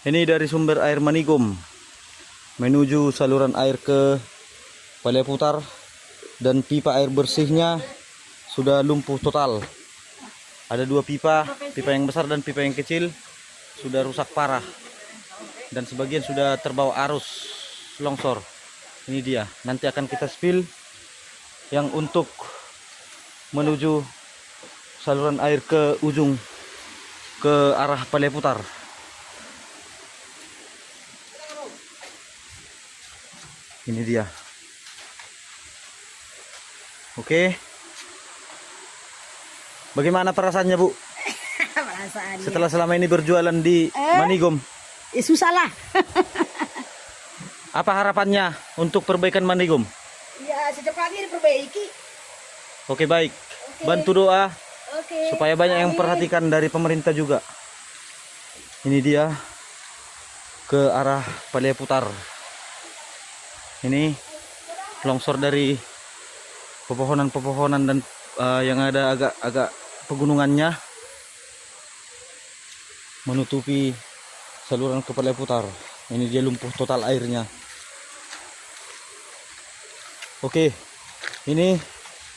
Ini dari sumber air Manigom menuju saluran air ke Balai Putar, dan pipa air bersihnya sudah lumpuh total. Ada dua pipa, pipa yang besar dan pipa yang kecil sudah rusak parah, dan sebagian sudah terbawa arus longsor. Ini dia, nanti akan kita spill yang untuk menuju saluran air ke ujung ke arah Balai Putar. Ini dia. Oke. Bagaimana perasaannya, Bu? Perasaannya. Setelah selama ini berjualan di Manigom. Susah lah. Apa harapannya untuk perbaikan Manigom? Ya, secepatnya diperbaiki. Oke, baik. Bantu doa supaya banyak yang perhatikan dari pemerintah juga. Ini dia ke arah Balai Putar. Ini longsor dari pepohonan-pepohonan dan yang ada agak pegunungannya menutupi saluran ke Balai Putar. Ini dia lumpuh total airnya. Oke, ini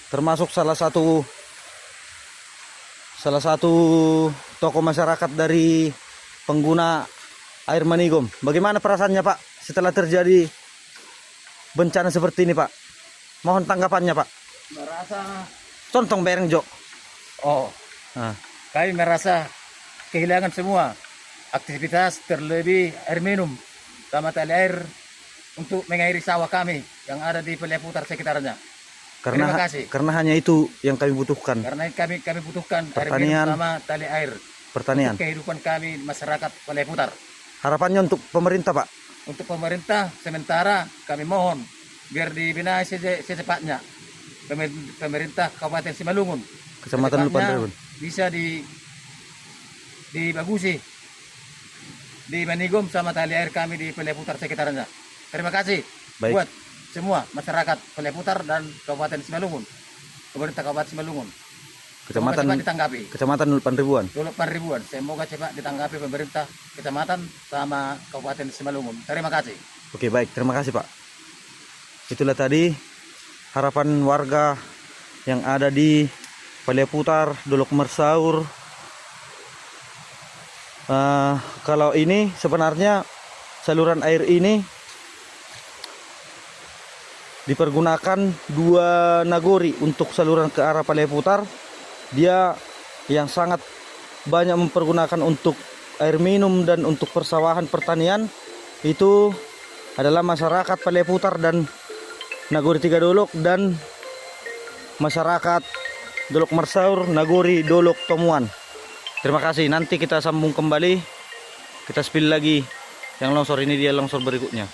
termasuk salah satu tokoh masyarakat dari pengguna air Manigom. Bagaimana perasaannya, Pak, setelah terjadi bencana seperti ini, Pak? Mohon tanggapannya, Pak. Merasa Contong bereng, Jo. kami merasa kehilangan semua aktivitas, terlebih air minum sama tali air untuk mengairi sawah kami yang ada di Balai Putar sekitarnya. Terima kasih. Karena hanya itu yang kami butuhkan. Karena kami butuhkan air Pertanian. minum sama tali air Pertanian. untuk kehidupan kami masyarakat Balai Putar. Harapannya untuk pemerintah, Pak. Untuk pemerintah sementara kami mohon biar dibenahi secepatnya. Pemerintah Kabupaten Simalungun, Kecamatan Lupan Ribun. bisa dibagusi di Manigom sama tali air kami di Balai Putar sekitarnya. Terima kasih. Baik. Buat semua masyarakat Balai Putar dan Kabupaten Simalungun, pemerintah Kabupaten Simalungun. Semoga cepat ditanggapi. Kecamatan Lupan Ribuan. Lupan Ribuan. Semoga cepat ditanggapi pemerintah kecamatan sama Kabupaten Simalungun. Terima kasih. Oke, baik. Terima kasih, Pak. Itulah tadi harapan warga yang ada di Balai Putar, Dolok Mersaur. Kalau ini sebenarnya saluran air ini dipergunakan dua nagori untuk saluran ke arah Balai Putar. Dia yang sangat banyak mempergunakan untuk air minum dan untuk persawahan pertanian itu adalah masyarakat Balai Putar dan Nagori Tiga Dolok, dan masyarakat Dolok Mersaur, Nagori, Dolok, Tomuan. Terima kasih. Nanti kita sambung kembali, kita spill lagi yang longsor. Ini dia longsor berikutnya.